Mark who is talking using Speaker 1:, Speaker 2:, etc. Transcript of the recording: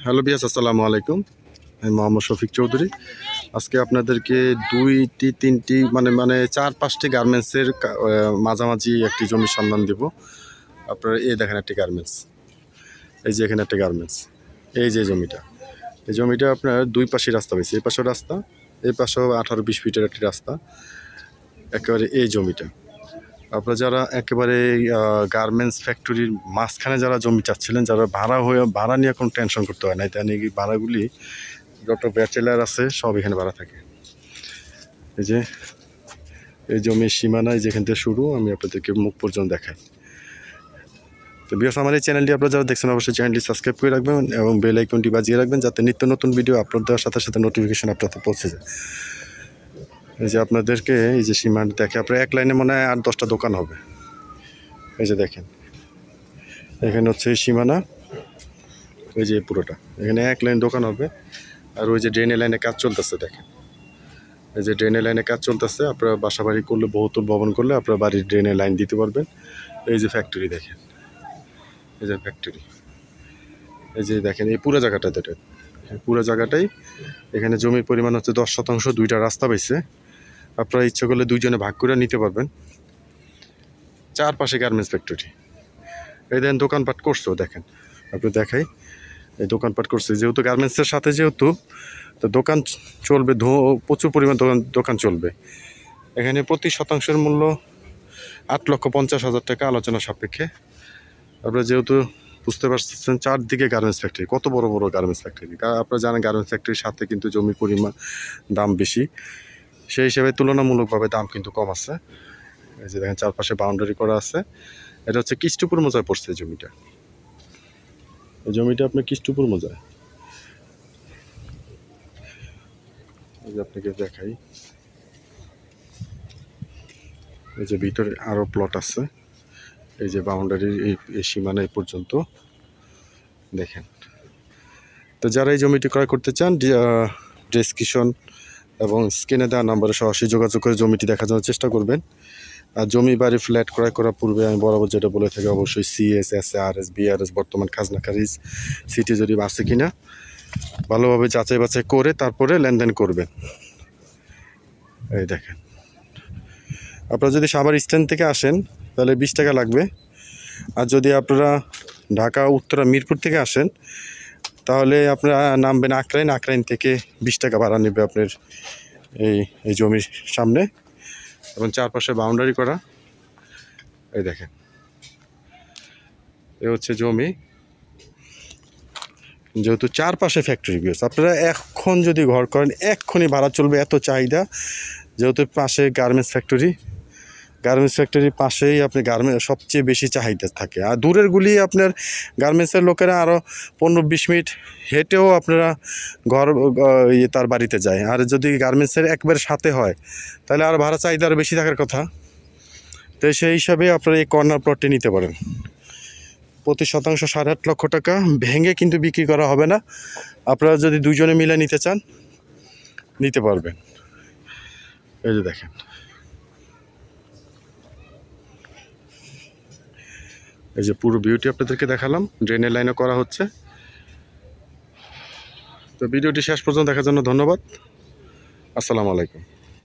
Speaker 1: Hello বিয়াস, আসসালামু আলাইকুম। আমি মোহাম্মদ শফিক চৌধুরী। আজকে আপনাদেরকে তিনটি মানে 4-5টি গার্মেন্টসের মাঝামাঝি একটি জমির সন্ধান দেব। আপনারা এই দেখেন একটি গার্মেন্টস, এই যে এখানে একটা গার্মেন্টস, এই যে জমিটা, এই জমিটা আপনার দুই পাশে রাস্তা পেয়েছে, এই পাশেও রাস্তা, এই পাশেও 18-20 ফিটের একটি রাস্তা, একেবারে এই জমিটা। আপনারা যারা একেবারে গার্মেন্টস ফ্যাক্টরির মাঝখানে যারা জমি চাচ্ছিলেন, যারা ভাড়া নিয়ে কোনো টেনশন করতে হয় না, তাই নাকি ভাড়াগুলি যত ব্যাচেলার আছে সব এখানে ভাড়া থাকে। এই যে এই জমির সীমানায় যেখান থেকে শুরু, আমি আপনাদেরকে মুখ পর্যন্ত দেখাই। তো বিকজ আমার এই চ্যানেলটি আপনারা যারা দেখছেন অবশ্যই চ্যানেলটি সাবস্ক্রাইব করে রাখবেন এবং বেল আইকনটি বাজিয়ে রাখবেন, যাতে নিত্য নতুন ভিডিও আপলোড দেওয়ার সাথে সাথে নোটিফিকেশন আপনাদের পৌঁছে যায়। এই যে আপনাদেরকে এই যে সীমানা দেখে, আপনার এক লাইনে মনে হয় 8-10টা দোকান হবে। এই যে দেখেন, এখানে হচ্ছে সীমানা, ওই যে পুরোটা এখানে এক লাইন দোকান হবে। আর ওই যে ড্রেনের লাইনে কাজ চলতেছে, দেখেন এই যে ড্রেনের লাইনে কাজ চলতেছে। আপনারা বাসা বাড়ি করলে, বহুতল ভবন করলে আপনারা বাড়ির ড্রেনের লাইন দিতে পারবেন। এই যে ফ্যাক্টরি দেখেন, এই যে ফ্যাক্টরি, এই যে দেখেন এই পুরো জায়গাটা, দেখেন পুরো জায়গাটাই। এখানে জমির পরিমাণ হচ্ছে 10%, 2টা রাস্তা পাইছে। আপনারা ইচ্ছে করলে দুইজনে ভাগ করে নিতে পারবেন। চারপাশে গার্মেন্টস ফ্যাক্টরি। এই দেখেন দোকানপাট করছো, দেখেন আপনি দেখাই, এই দোকানপাট করছে। যেহেতু গার্মেন্টসের সাথে যেহেতু, তো দোকান চলবে, প্রচুর পরিমাণ দোকান চলবে। এখানে প্রতি শতাংশের মূল্য 8,50,000 টাকা আলোচনা সাপেক্ষে। আপনারা যেহেতু বুঝতে পারছেন চারদিকে গার্মেন্টস ফ্যাক্টরি, কত বড় বড় গার্মেন্টস ফ্যাক্টরি। আপনারা জানেন গার্মেন্টস ফ্যাক্টরির সাথে কিন্তু জমির পরিমাণ দাম বেশি, সেই হিসাবে তুলনামূলকভাবে দাম কিন্তু কম আছে। এই যে দেখেন চারপাশে বাউন্ডারি করা আছে। এটা হচ্ছে কিষ্টপুর মৌজায় পড়ছে জমিটা। এই জমিটা আপনার কিষ্টপুর মৌজায়। এই যে আপনাকে দেখাই, এই যে ভিতরে আরও প্লট আছে। এই যে বাউন্ডারির এই সীমানা এই পর্যন্ত দেখেন। তো যারা এই জমিটি ক্রয় করতে চান, ডেসক্রিপশন এবং স্ক্রিনে দেওয়া নাম্বারে সরাসরি যোগাযোগ করে জমিটি দেখার জন্য চেষ্টা করবেন। আর জমি বাড়ি ফ্ল্যাট ক্রয় করার পূর্বে আমি বরাবর যেটা বলে থাকি, অবশ্যই CS, SARS, BRS বর্তমান খাজনা খারিজ, সিটি জরিপ আছে কিনা ভালোভাবে যাচাই বাছাই করে তারপরে লেনদেন করবেন। এই দেখেন, আপনারা যদি সাভার স্ট্যান্ড থেকে আসেন তাহলে 20 টাকা লাগবে। আর যদি আপনারা ঢাকা উত্তরা মিরপুর থেকে আসেন তাহলে আপনারা নামবেন আকরাইন থেকে 20 টাকা ভাড়া নেবে আপনার এই জমির সামনে, এবং চারপাশে বাউন্ডারি করা। এই দেখেন, এ হচ্ছে জমি। যেহেতু চারপাশে ফ্যাক্টরি, আপনারা এখন যদি ঘর করেন এক্ষুনি ভাড়া চলবে, এত চাহিদা। যেহেতু পাশে গার্মেন্টস ফ্যাক্টরির পাশেই আপনি সবচেয়ে বেশি চাহিদা থাকে। আর দূরেরগুলি আপনার গার্মেন্টসের লোকেরা আরও 15-20 মিনিট হেঁটেও আপনারা তার বাড়িতে যায়। আর যদি গার্মেন্টসের একবারে সাথে হয় তাহলে আর ভাড়া চাহিদা আরও বেশি থাকার কথা। তো সেই হিসাবে আপনারা এই কর্নার প্লটটি নিতে পারেন। প্রতি শতাংশ 8.5 লক্ষ টাকা, ভেঙে কিন্তু বিক্রি করা হবে না। আপনারা যদি দুজনে মিলে নিতে চান নিতে পারবেন। এই যে দেখেন, এই যে পুরো ভিউটি আপনাদেরকে দেখালাম। ড্রেনের লাইনও করা হচ্ছে। তো ভিডিওটি শেষ পর্যন্ত দেখার জন্য ধন্যবাদ। আসসালামু আলাইকুম।